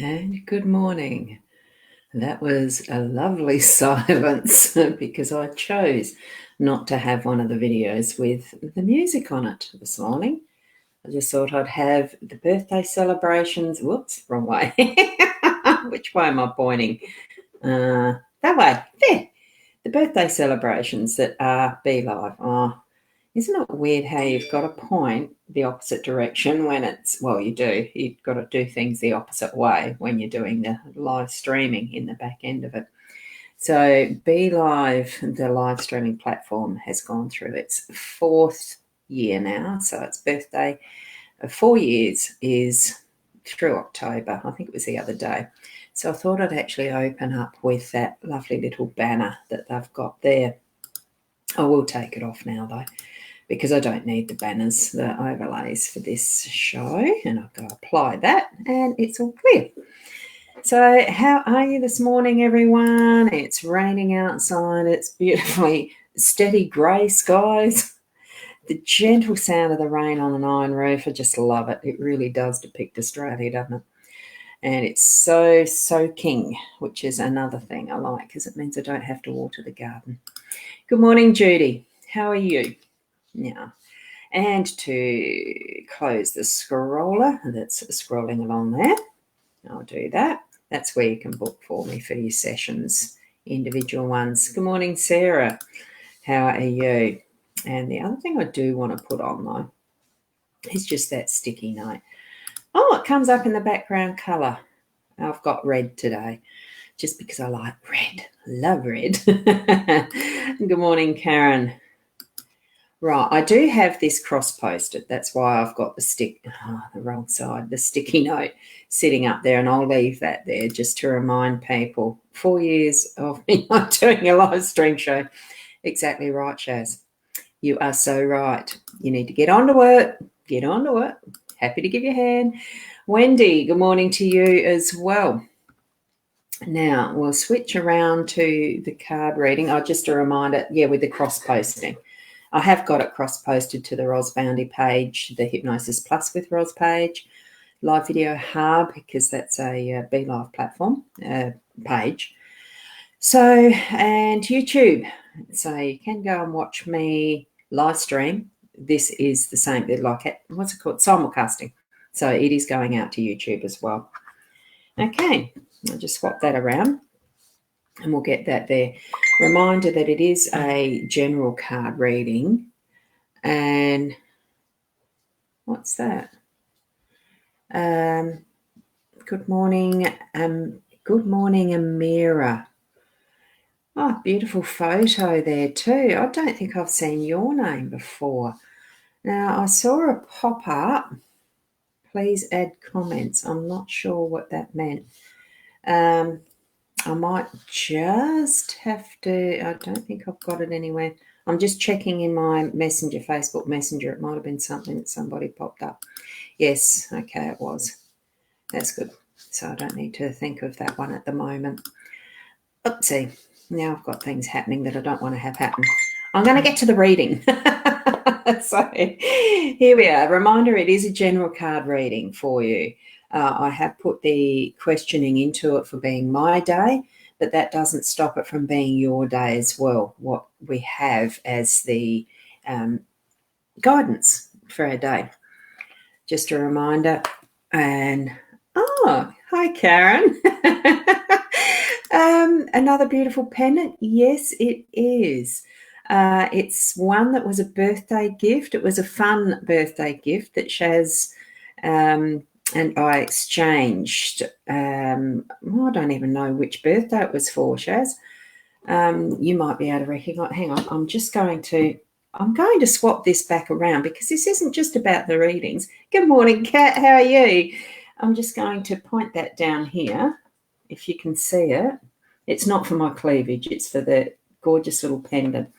And good morning. That was a lovely silence because I chose not to have one of the videos with the music on it this morning. I just thought I'd have the birthday celebrations. Whoops, wrong way. Which way am I pointing? That way. There. The birthday celebrations that are Be Live. Oh, isn't it weird how you've got to point the opposite direction when it's, well, you do. You've got to do things the opposite way when you're doing the live streaming in the back end of it. So Be Live, the live streaming platform, has gone through its 4th year now. So its birthday of 4 years is through October. I think it was the other day. So I thought I'd actually open up with that lovely little banner that they've got there. I will take it off now though, because I don't need the banners, the overlays for this show, and I've got to apply that and it's all clear. So how are you this morning, everyone? It's raining outside. It's beautifully steady grey skies. The gentle sound of the rain on an iron roof, I just love it. It really does depict Australia, doesn't it? And it's so soaking, which is another thing I like because it means I don't have to water the garden. Good morning, Judy. How are you? Now, and to close the scroller that's scrolling along there, I'll do that. That's where you can book for me for your sessions, individual ones. Good morning, Sarah. How are you? And the other thing I do want to put on, though, is just that sticky note. Oh, it comes up in the background colour. I've got red today, just because I like red. Love red. Good morning, Karen. Right, I do have this cross-posted. That's why I've got the wrong side, the sticky note sitting up there, and I'll leave that there just to remind people. 4 years of me not doing a live stream show. Exactly right, Shaz. You are so right. You need to get on to it. Get on to it. Happy to give you a hand. Wendy, good morning to you as well. Now, we'll switch around to the card reading. Just a reminder, with the cross-posting. I have got it cross-posted to the Ros Bounty page, the Hypnosis Plus with Ros page, Live Video Hub, because that's a Be Live platform page. So, and YouTube. So you can go and watch me live stream. This is the same, like, what's it called? Simulcasting. So it is going out to YouTube as well. Okay, I'll just swap that around and we'll get that there. Reminder that it is a general card reading. And what's that? Good morning, Amira. Oh, beautiful photo there too. I don't think I've seen your name before. Now, I saw a pop-up. Please add comments. I'm not sure what that meant. I might just have to, I don't think I've got it anywhere. I'm just checking in my Messenger, Facebook Messenger. It might have been something that somebody popped up. Yes, okay, it was. That's good. So I don't need to think of that one at the moment. Oopsie. Now I've got things happening that I don't want to have happen. I'm going to get to the reading. So here we are. Reminder, it is a general card reading for you. I have put the questioning into it for being my day, but that doesn't stop it from being your day as well, what we have as the guidance for our day. Just a reminder. And, oh, hi, Karen. Another beautiful pendant. Yes, it is. It's one that was a birthday gift. It was a fun birthday gift that Shaz and I exchanged. I don't even know which birthday it was for, Shaz. You might be able to recognize. Hang on, I'm going to swap this back around because this isn't just about the readings. Good morning, Kat. How are you? I'm just going to point that down here, if you can see it. It's not for my cleavage. It's for the gorgeous little pendant.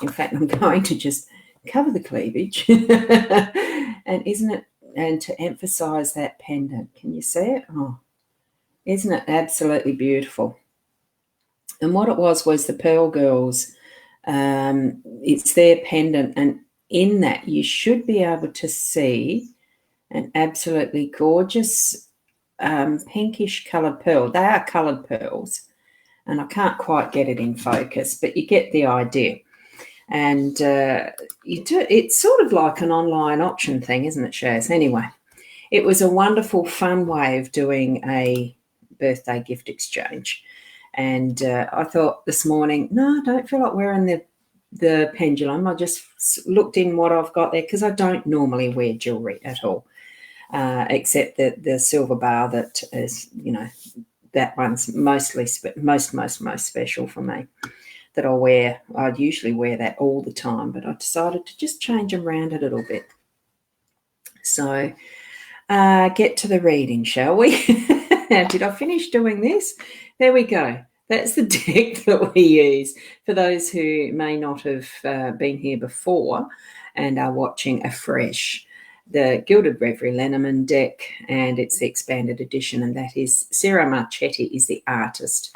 In fact, I'm going to just cover the cleavage. And isn't it, and to emphasize that pendant, can you see it? Oh, isn't it absolutely beautiful? And what it was the Pearl Girls, it's their pendant, and in that you should be able to see an absolutely gorgeous pinkish coloured pearl. They are coloured pearls, and I can't quite get it in focus, but you get the idea. And it's sort of like an online auction thing, isn't it, Shaz? Anyway, it was a wonderful, fun way of doing a birthday gift exchange. And I thought this morning, no, I don't feel like wearing the pendulum. I just looked in what I've got there because I don't normally wear jewellery at all, except the silver bar that is, that one's most special for me, that I'll wear. I'd usually wear that all the time, but I decided to just change them around a little bit. So get to the reading, shall we? Now, did I finish doing this? There we go. That's the deck that we use. For those who may not have been here before and are watching afresh, the Gilded Reverie Lenormand deck, and it's the expanded edition, and that is Sarah Marchetti is the artist.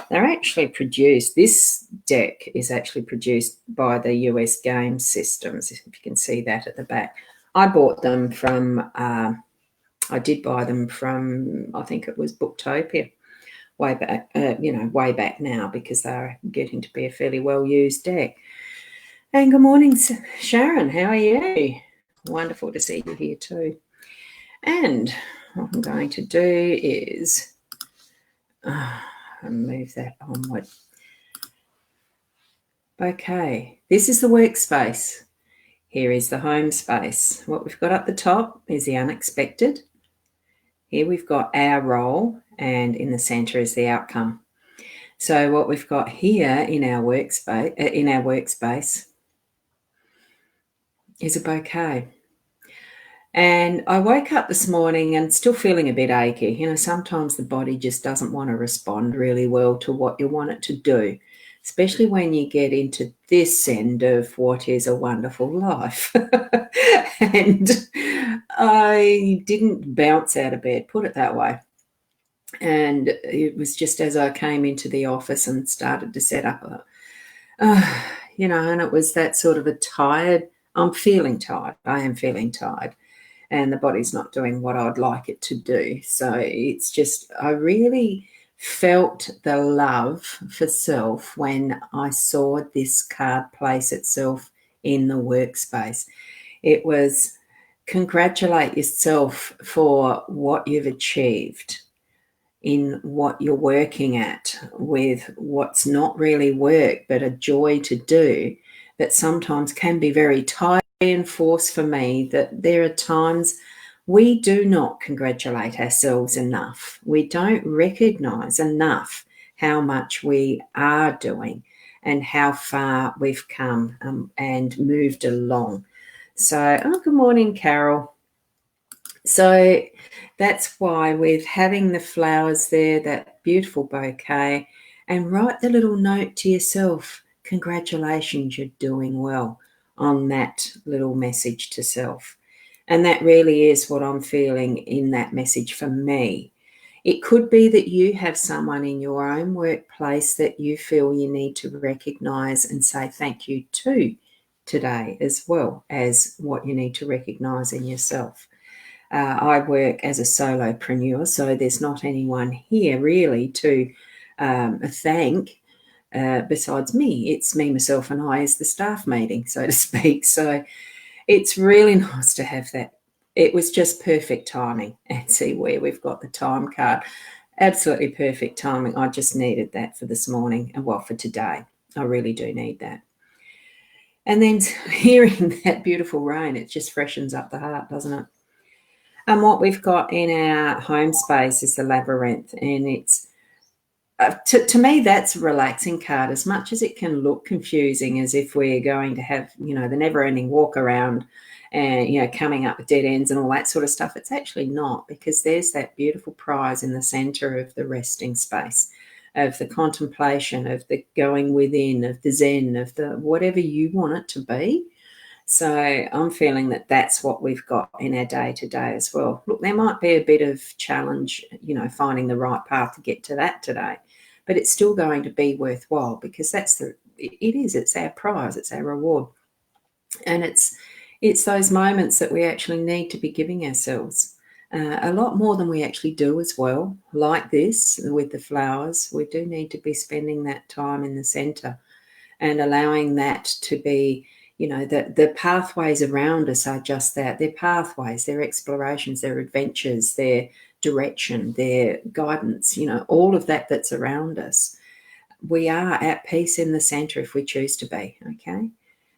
They're actually produced, this deck is actually produced by the US Game Systems, if you can see that at the back. I bought them from, I did buy them from, I think it was Booktopia, way back, way back now, because they're getting to be a fairly well-used deck. And good morning, Sharon, how are you? Wonderful to see you here too. And what I'm going to do is move that onward. Okay, this is the workspace. Here is the home space. What we've got up the top is the unexpected. Here we've got our role, and in the center is the outcome. So what we've got here in our workspace is a bouquet. And I woke up this morning and still feeling a bit achy. Sometimes the body just doesn't want to respond really well to what you want it to do, especially when you get into this end of what is a wonderful life. And I didn't bounce out of bed, put it that way. And it was just as I came into the office and started to set up, and it was that sort of a tired, I'm feeling tired. I am feeling tired. And the body's not doing what I'd like it to do. So it's just, I really felt the love for self when I saw this card place itself in the workspace. It was congratulate yourself for what you've achieved in what you're working at, with what's not really work but a joy to do, that sometimes can be very tiring. Reinforce for me that there are times we do not congratulate ourselves enough. We don't recognize enough how much we are doing and how far we've come and moved along. So, good morning, Carol. So that's why with having the flowers there, that beautiful bouquet, and write the little note to yourself, congratulations, you're doing well, on that little message to self. And that really is what I'm feeling in that message for me. It could be that you have someone in your own workplace that you feel you need to recognize and say thank you to today, as well as what you need to recognize in yourself. I work as a solopreneur, so there's not anyone here really to thank. Besides me, it's me, myself, and I as the staff meeting, so to speak. So it's really nice to have that. It was just perfect timing. And see where we've got the time card. Absolutely perfect timing. I just needed that for this morning, and well, for today. I really do need that. And then hearing that beautiful rain, it just freshens up the heart, doesn't it? And what we've got in our home space is the labyrinth, and it's to me, that's a relaxing card, as much as it can look confusing, as if we're going to have, the never-ending walk around and, coming up with dead ends and all that sort of stuff. It's actually not, because there's that beautiful prize in the center of the resting space, of the contemplation, of the going within, of the zen, of the whatever you want it to be. So I'm feeling that that's what we've got in our day-to-day as well. Look, there might be a bit of challenge, finding the right path to get to that today, but it's still going to be worthwhile, because it's our prize, it's our reward. And it's those moments that we actually need to be giving ourselves. a lot more than we actually do as well. Like this with the flowers, we do need to be spending that time in the center and allowing that to be, the pathways around us are just that. They're pathways, they're explorations, they're adventures, they're direction, their guidance, all of that that's around us. We are at peace in the center if we choose to be, okay?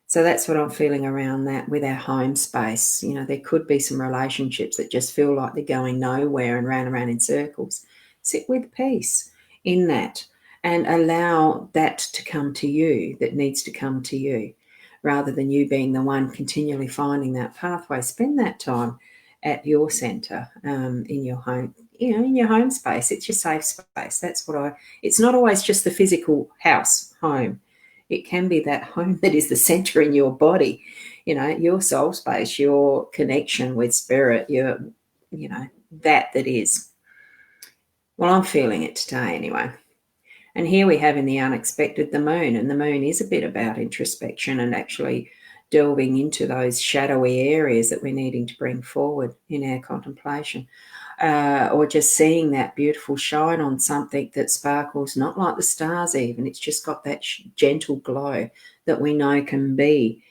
So that's what I'm feeling around that with our home space. There could be some relationships that just feel like they're going nowhere and round and round in circles. Sit with peace in that and allow that to come to you, that needs to come to you, rather than you being the one continually finding that pathway. Spend that time at your center, in your home, in your home space. It's your safe space. It's not always just the physical house, home. It can be that home that is the center in your body, your soul space, your connection with spirit, that is. Well, I'm feeling it today anyway. And here we have in the unexpected the moon, and the moon is a bit about introspection and actually delving into those shadowy areas that we're needing to bring forward in our contemplation, or just seeing that beautiful shine on something that sparkles, not like the stars even. It's just got that gentle glow that we know can be,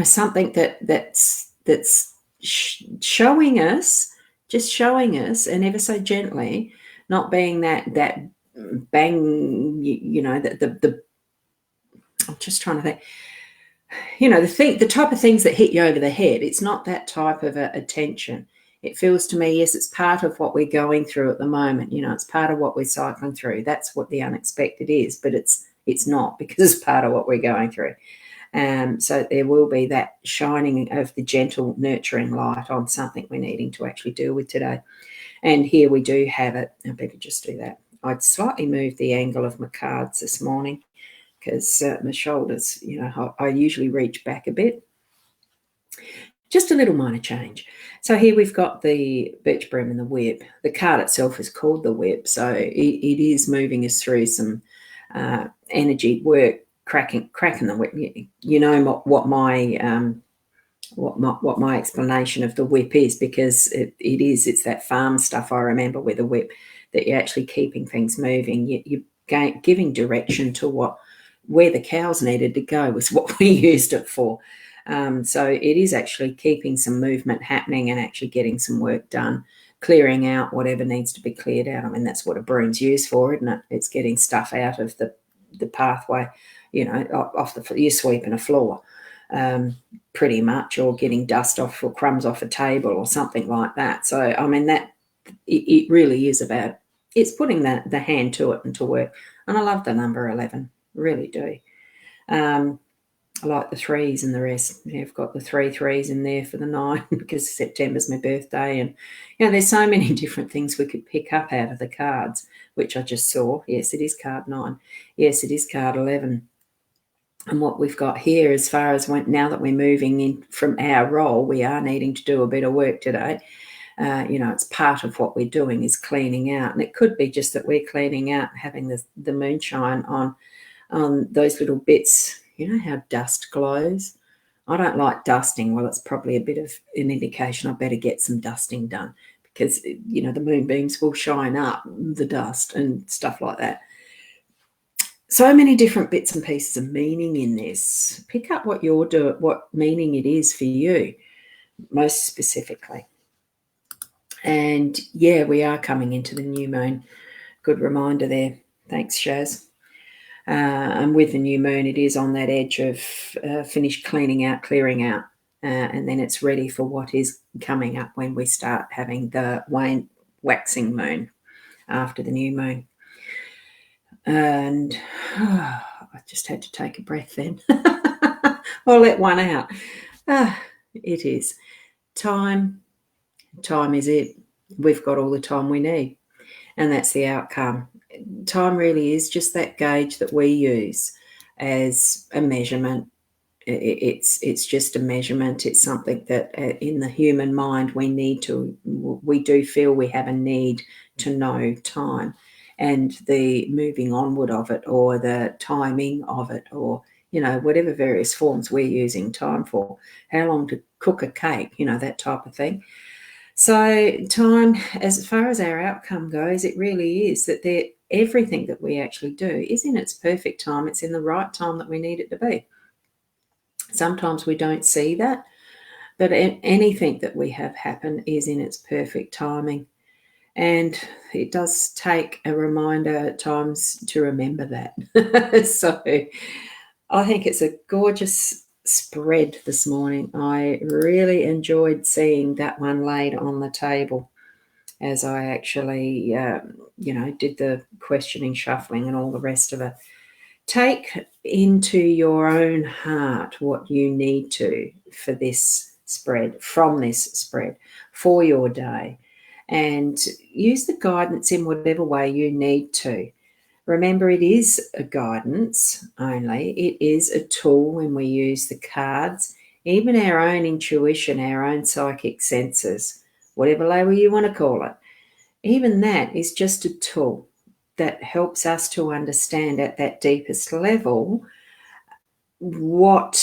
something that's showing us, just showing us, and ever so gently, not being that bang, the I'm just trying to think, the type of things that hit you over the head. It's not that type of attention. It feels to me, yes, it's part of what we're going through at the moment. It's part of what we're cycling through. That's what the unexpected is, but it's not, because it's part of what we're going through. So there will be that shining of the gentle, nurturing light on something we're needing to actually deal with today. And here we do have it. I better just do that. I'd slightly moved the angle of my cards this morning because my shoulders, I usually reach back a bit. Just a little minor change. So here we've got the birch broom and the whip. The card itself is called the whip, so it is moving us through some energy work, cracking the whip. What my explanation of the whip is, because it's that farm stuff. I remember with the whip, that you're actually keeping things moving. You're giving direction to where the cows needed to go was what we used it for. So it is actually keeping some movement happening and actually getting some work done, clearing out whatever needs to be cleared out. I mean, that's what a broom's used for, isn't it? It's getting stuff out of the pathway, off you're sweeping a floor, pretty much, or getting dust off or crumbs off a table or something like that. So, I mean, that it really is about, it's putting the hand to it and to work. And I love the number 11, really do. I like the threes and the rest. I've got the 3 threes in there for the 9 because September's my birthday. And, there's so many different things we could pick up out of the cards, which I just saw. Yes, it is card 9. Yes, it is card 11. And what we've got here, as far as now that we're moving in from our role, we are needing to do a bit of work today. It's part of what we're doing is cleaning out. And it could be just that we're cleaning out, having the moonshine on those little bits. You know how dust glows? I don't like dusting. Well, it's probably a bit of an indication I better get some dusting done, because, the moonbeams will shine up the dust and stuff like that. So many different bits and pieces of meaning in this. Pick up what you're doing, what meaning it is for you, most specifically. And yeah, we are coming into the new moon. Good reminder there. Thanks, Shaz. And with the new moon, it is on that edge of finished cleaning out, clearing out, and then it's ready for what is coming up when we start having the waxing moon after the new moon. And I just had to take a breath then. I'll let one out. It is time. Time is it. We've got all the time we need, and that's the outcome. Time really is just that gauge that we use as a measurement. It's just a measurement. It's something that in the human mind we do feel we have a need to know time and the moving onward of it, or the timing of it, or whatever various forms we're using time for. How long to cook a cake, that type of thing. So time, as far as our outcome goes, it really is that everything that we actually do is in its perfect time. It's in the right time that we need it to be. Sometimes we don't see that, but anything that we have happen is in its perfect timing. And it does take a reminder at times to remember that. So I think it's a gorgeous spread this morning. I really enjoyed seeing that one laid on the table as I actually, did the questioning, shuffling, and all the rest of it. Take into your own heart what you need to for this spread, from this spread, for your day, and use the guidance in whatever way you need to. Remember, it is a guidance only. It is a tool when we use the cards, even our own intuition, our own psychic senses, whatever label you want to call it. Even that is just a tool that helps us to understand at that deepest level what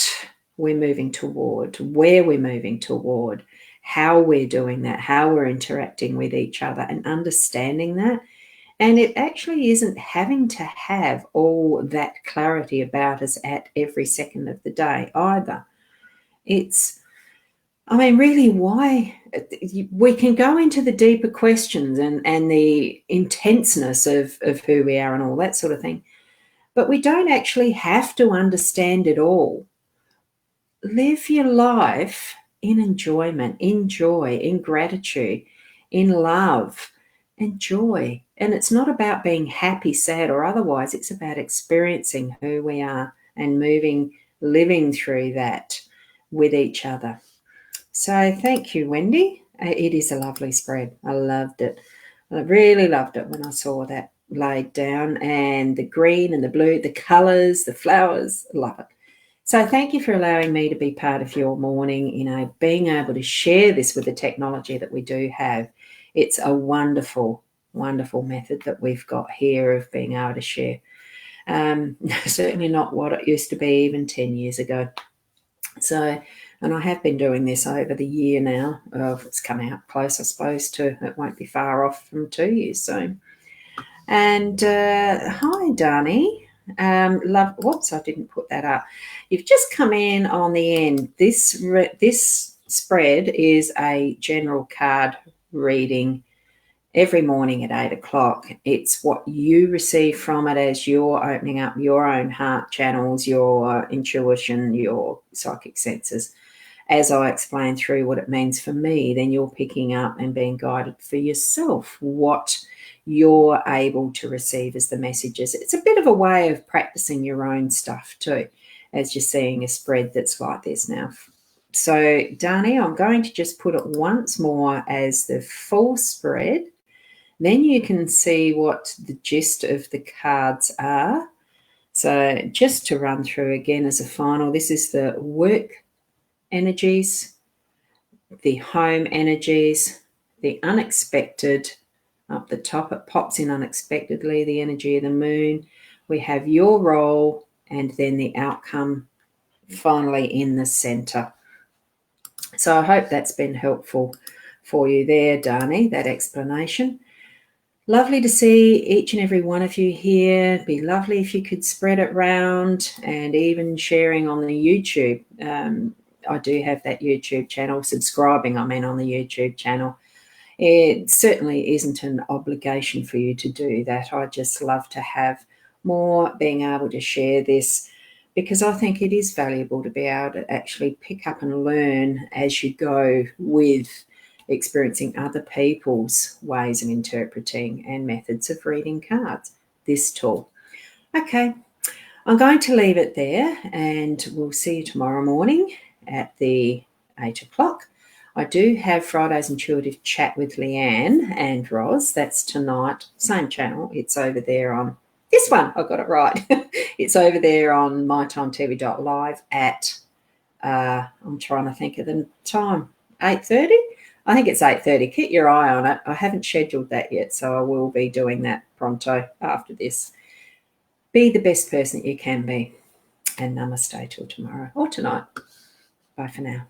we're moving toward, where we're moving toward, how we're doing that, how we're interacting with each other, and understanding that. And it actually isn't having to have all that clarity about us at every second of the day either. Really, why? We can go into the deeper questions and the intenseness of who we are and all that sort of thing, but we don't actually have to understand it all. Live your life in enjoyment, in joy, in gratitude, in love and joy. And it's not about being happy, sad, or otherwise. It's about experiencing who we are and living through that with each other. So thank you, Wendy. It is a lovely spread. I loved it. I really loved it when I saw that laid down, and the green and the blue, the colours, the flowers. Love it. So thank you for allowing me to be part of your morning, being able to share this with the technology that we do have. It's a wonderful, wonderful method that we've got here of being able to share. Certainly not what it used to be even 10 years ago. So, and I have been doing this over the year now. It's come out close, I suppose, it won't be far off from 2 years soon. And hi, Dani. Whoops, I didn't put that up. You've just come in on the end. This spread is a general card reading every morning at 8 o'clock. It's what you receive from it as you're opening up your own heart channels, your intuition, your psychic senses. As I explain through what it means for me, then you're picking up and being guided for yourself what you're able to receive as the messages. It's a bit of a way of practicing your own stuff too, as you're seeing a spread that's like this now. So, Dani, I'm going to just put it once more as the full spread. Then you can see what the gist of the cards are. So just to run through again as a final, this is the work energies, the home energies, the unexpected. Up the top, it pops in unexpectedly, the energy of the moon. We have your role and then the outcome finally in the center. So I hope that's been helpful for you there, Dani, that explanation. Lovely to see each and every one of you here. It'd be lovely if you could spread it round, and even sharing on the YouTube. I do have that YouTube channel, subscribing, on the YouTube channel. It certainly isn't an obligation for you to do that. I just love to have more being able to share this, because I think it is valuable to be able to actually pick up and learn as you go with experiencing other people's ways of interpreting and methods of reading cards, this tool. Okay, I'm going to leave it there, and we'll see you tomorrow morning at the 8 o'clock. I do have Friday's Intuitive Chat with Leanne and Roz. That's tonight. Same channel. It's over there on this one. I got it right. It's over there on mytimetv.live at, I'm trying to think of the time, 8:30? I think it's 8:30. Keep your eye on it. I haven't scheduled that yet, so I will be doing that pronto after this. Be the best person that you can be. And namaste till tomorrow or tonight. Bye for now.